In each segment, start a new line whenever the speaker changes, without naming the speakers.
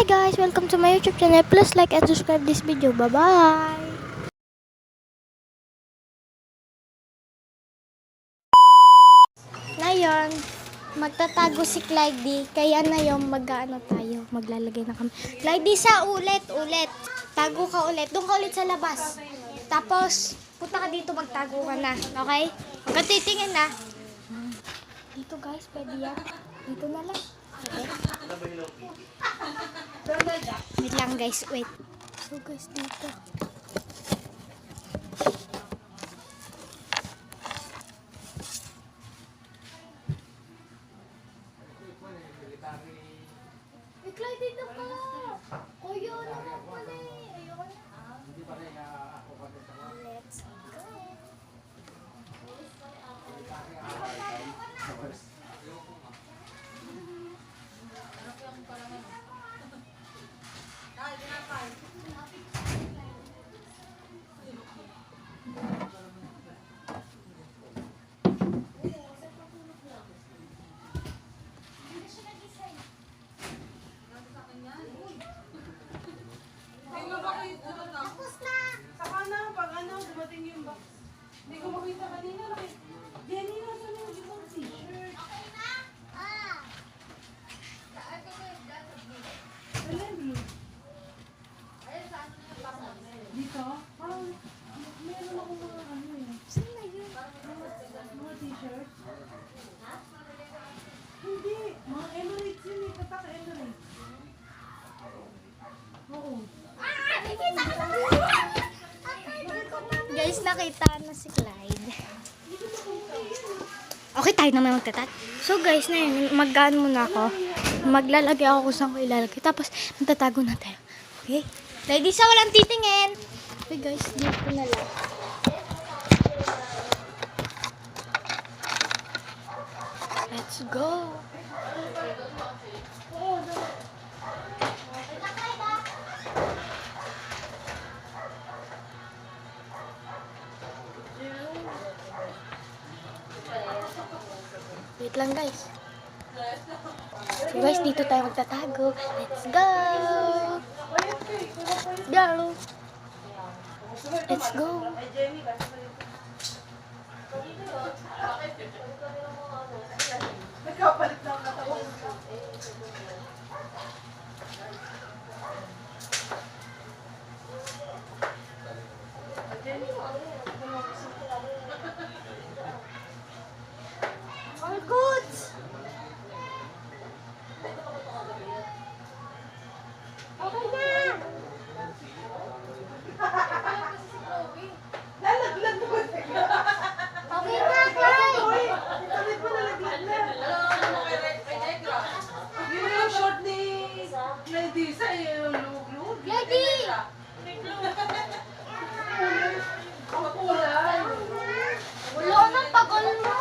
Hi guys, welcome to my YouTube channel. Please like and subscribe this video. Bye-bye. Ngayon, magtatago si Clyde. Kaya na yung tayo. Maglalagay na kami. Clyde, sa ulit. Tago ka ulit. Doon ka ulit sa labas. Tapos, punta ka dito, magtago ka na. Okay? Huwag ka titingin na. Dito guys, pwede yan. Dito na lang. Okay? Wait lang guys, wait. So guys, dito. Iklay dito ka! Kuya, naman pala eh. Ayoko na. Let's go.
Hindi ko makita kanina. Jenny, nasa na yung isang t-shirt? Okay na? Dito? Parang meron ako mga ano eh.
Saan na yun?
Mga t-shirt? Hindi. Mga Emirates yun eh. Katak Emirates. Oo.
Guys, nakita na si Clyde. Okay, tayo naman magtatat. So guys, na yun, mag-gaan muna ako. Maglalagay ako kung saan ko ilalagay. Tapos, magtatago na tayo. Okay? Ready sa walang titingin. Okay guys, dito na lang. Let's go. Wait lang guys. So guys, dito tayo magtatago. Let's go! Go! Let's go!
Nagkapalit lang katawan.
All good! Okay na!
Nalaglag mo ba?
Okay na, Clyde!
Uy, italit mo nalaglag na. Yun yung short ni Gladys. Ay, yung lug-lug.
Clyde!
Kulay.
Wala nang tagal mo.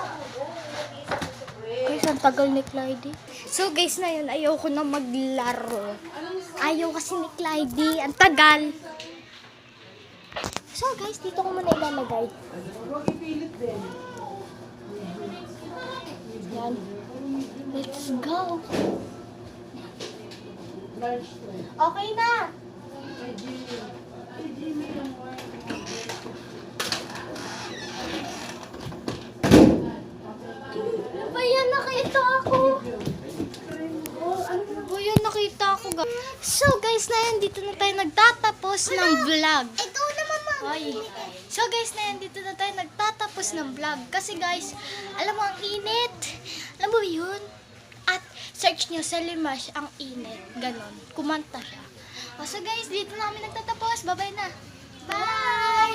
Guys, ang tagal ni Clyde. So guys, na yun, ayoko na maglaro. Ayaw kasi ni Clyde. Ang tagal. So guys, dito ko muna ilalagay.
Huwag ipilit din.
Yan. Let's go.
Large to.
Okay na.
Kay Jimmy. Kay Jimmy yung one.
Ano ba yan? Nakita ako. Oh, yan nakita ako. So guys, na yan, dito na tayo nagtatapos ng vlog. Ikaw naman, mama. So guys, na yan, dito na tayo nagtatapos ng vlog. Kasi guys, alam mo, ang init. Alam mo yun? At search nyo sa Limash, ang init. Ganon. Kumanta siya. So guys, dito na kami nagtatapos. Bye-bye na. Bye!